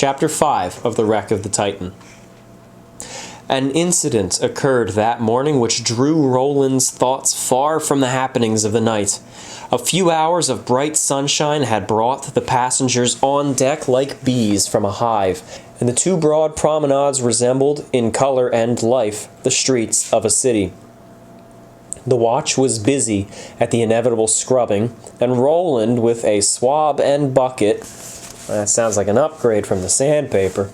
Chapter 5 of The Wreck of the Titan. An incident occurred that morning which drew Roland's thoughts far from the happenings of the night. A few hours of bright sunshine had brought the passengers on deck like bees from a hive, and the two broad promenades resembled, in color and life, the streets of a city. The watch was busy at the inevitable scrubbing, and Roland, with a swab and bucket, that sounds like an upgrade from the sandpaper,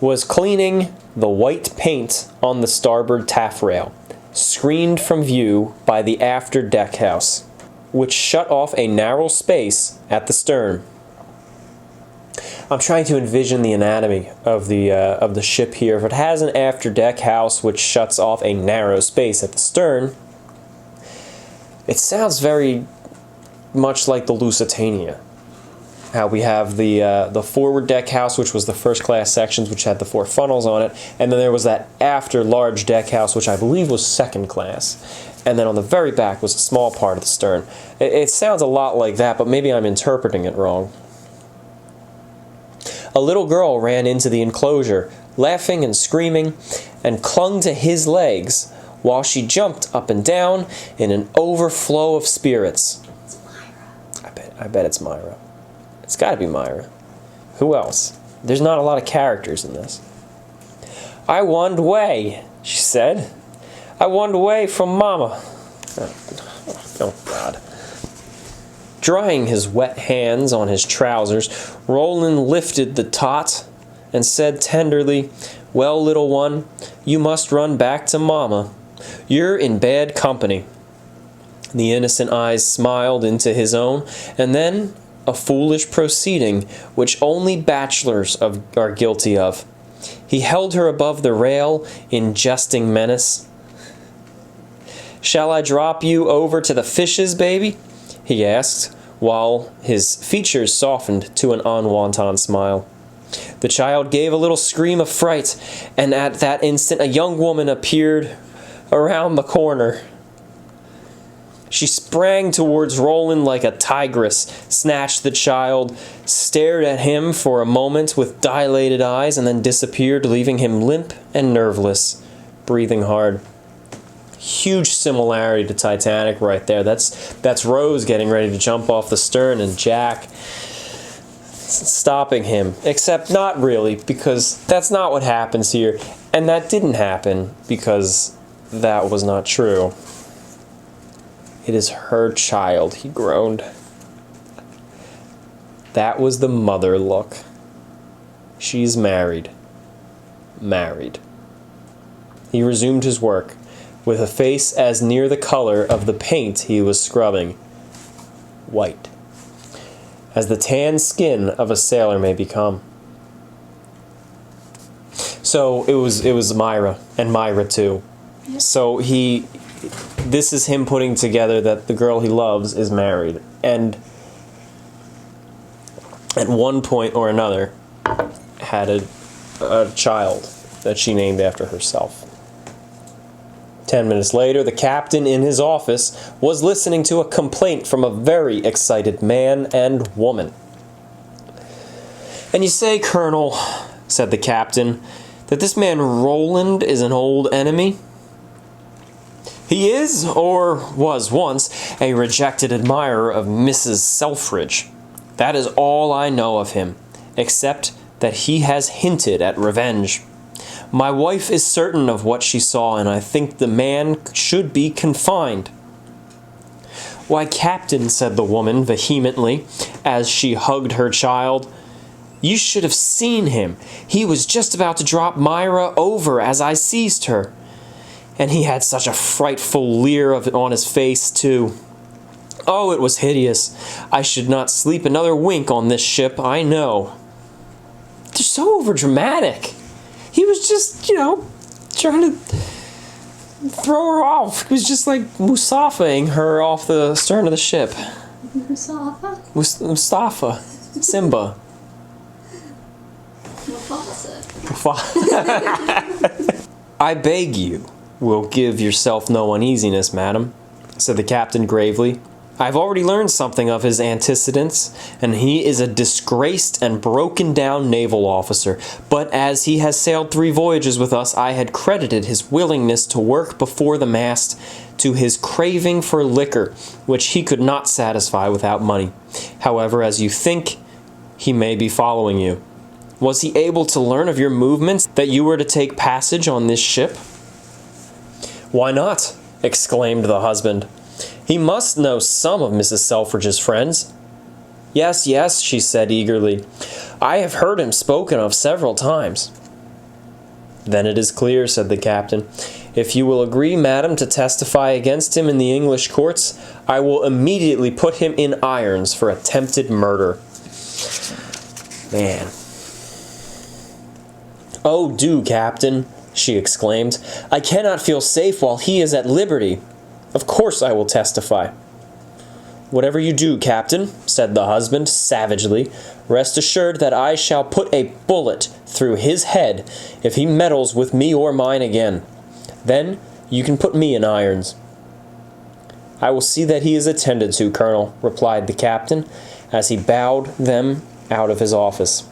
was cleaning the white paint on the starboard taffrail, screened from view by the after deck house, which shut off a narrow space at the stern. I'm trying to envision the anatomy of the ship here. If it has an after deck house which shuts off a narrow space at the stern, it sounds very much like the Lusitania. How we have the forward deck house, which was the first class sections, which had the 4 funnels on it, and then there was that after large deck house, which I believe was second class, and then on the very back was a small part of the stern. It sounds a lot like that, but maybe I'm interpreting it wrong. A little girl ran into the enclosure, laughing and screaming, and clung to his legs while she jumped up and down in an overflow of spirits. It's Myra. I bet it's Myra. It's got to be Myra. Who else? There's not a lot of characters in this. "I wand away," she said. "I wand away from Mama." Oh, God. Drying his wet hands on his trousers, Roland lifted the tot and said tenderly, "Well, little one, you must run back to Mama. You're in bad company." The innocent eyes smiled into his own, and then a foolish proceeding which only bachelors are guilty of. He held her above the rail in jesting menace. "Shall I drop you over to the fishes, baby?" he asked, while his features softened to an unwonted smile. The child gave a little scream of fright, and at that instant a young woman appeared around the corner. She sprang towards Roland like a tigress, snatched the child, stared at him for a moment with dilated eyes, and then disappeared, leaving him limp and nerveless, breathing hard. Huge similarity to Titanic right there. That's Rose getting ready to jump off the stern and Jack stopping him. Except not really, because that's not what happens here. And that didn't happen because that was not true. "It is her child," he groaned. That was the mother look. "She's married." Married. He resumed his work, with a face as near the color of the paint he was scrubbing. White. As the tan skin of a sailor may become. So it was Myra, and Myra too. Yep. So this is him putting together that the girl he loves is married, and at one point or another had a child that she named after herself. 10 minutes later, the captain in his office was listening to a complaint from a very excited man and woman. "And you say, Colonel," said the captain, "that this man Roland is an old enemy?" "He is, or was once, a rejected admirer of Mrs. Selfridge. That is all I know of him, except that he has hinted at revenge. My wife is certain of what she saw, and I think the man should be confined." "Why, Captain," said the woman vehemently, as she hugged her child, "you should have seen him. He was just about to drop Myra over as I seized her. And he had such a frightful leer on his face, too. Oh, it was hideous. I should not sleep another wink on this ship, I know." They're so overdramatic. He was just, trying to throw her off. He was just like Mustafa-ing her off the stern of the ship. Mustafa? Mustafa. Simba. Mufasa. "I beg you will give yourself no uneasiness, madam," said the captain gravely. I've already learned something of his antecedents, and he is a disgraced and broken-down naval officer. But as he has sailed 3 voyages with us, I had credited his willingness to work before the mast to his craving for liquor, which he could not satisfy without money. However, as you think, he may be following you. Was he able to learn of your movements that you were to take passage on this ship?" "Why not?" exclaimed the husband. "He must know some of Mrs. Selfridge's friends." "Yes, yes," she said eagerly. "I have heard him spoken of several times." "Then it is clear," said the captain. "If you will agree, madam, to testify against him in the English courts, I will immediately put him in irons for attempted murder." Man. "Oh, do, Captain," she exclaimed. "I cannot feel safe while he is at liberty. Of course I will testify." "Whatever you do, Captain," said the husband savagely, "rest assured that I shall put a bullet through his head if he meddles with me or mine again. Then you can put me in irons." "I will see that he is attended to, Colonel," replied the captain, as he bowed them out of his office.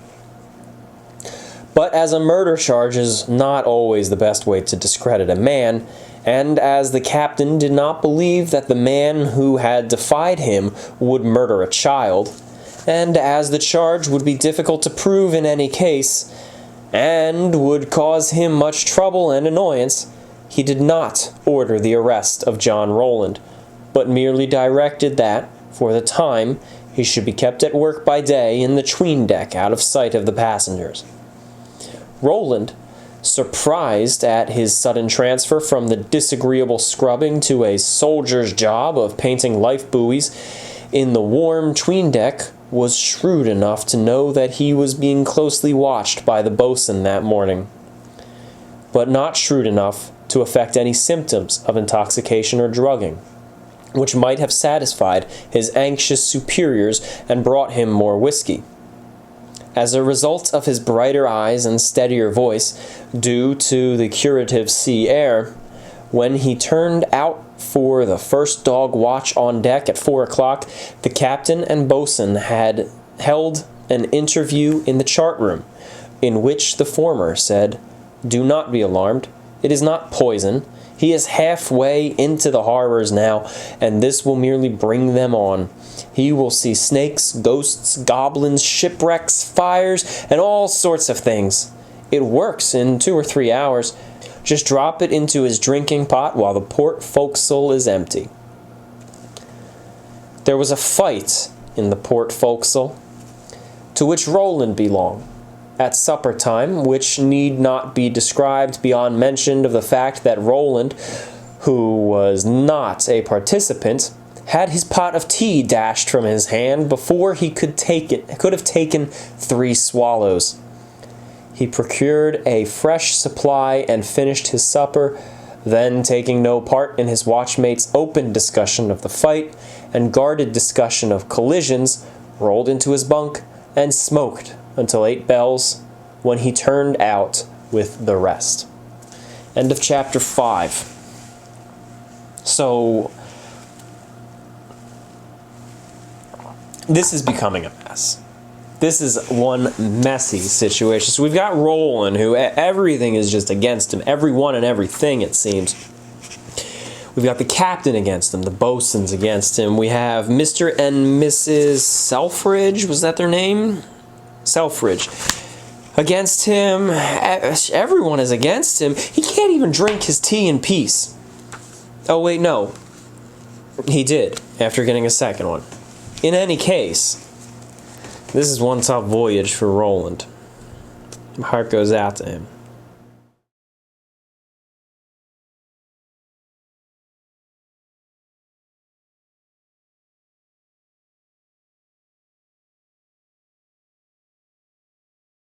But as a murder charge is not always the best way to discredit a man, and as the captain did not believe that the man who had defied him would murder a child, and as the charge would be difficult to prove in any case, and would cause him much trouble and annoyance, he did not order the arrest of John Roland, but merely directed that, for the time, he should be kept at work by day in the 'tween-deck out of sight of the passengers. Roland, surprised at his sudden transfer from the disagreeable scrubbing to a soldier's job of painting life buoys in the warm 'tween-deck, was shrewd enough to know that he was being closely watched by the boatswain that morning, but not shrewd enough to affect any symptoms of intoxication or drugging, which might have satisfied his anxious superiors and brought him more whiskey. As a result of his brighter eyes and steadier voice, due to the curative sea air, when he turned out for the first dog watch on deck at 4 o'clock, the captain and boatswain had held an interview in the chart room, in which the former said, "Do not be alarmed. It is not poison. He is halfway into the horrors now, and this will merely bring them on. He will see snakes, ghosts, goblins, shipwrecks, fires, and all sorts of things. It works in 2 or 3 hours. Just drop it into his drinking pot while the port forecastle is empty." There was a fight in the port forecastle, to which Roland belonged, at supper time, which need not be described beyond mention of the fact that Roland, who was not a participant, had his pot of tea dashed from his hand before he could have taken 3 swallows. He procured a fresh supply and finished his supper, then, taking no part in his watchmate's open discussion of the fight and guarded discussion of collisions, rolled into his bunk and smoked until 8 bells, when he turned out with the rest. End of chapter 5. So, this is becoming a mess. This is one messy situation. So we've got Roland, who everything is just against him. Everyone and everything, it seems. We've got the captain against him. The boatswain's against him. We have Mr. and Mrs. Selfridge. Was that their name? Selfridge. Against him. Everyone is against him. He can't even drink his tea in peace. Oh, wait, no. He did, after getting a second one. In any case, this is one tough voyage for Roland. My heart goes out to him.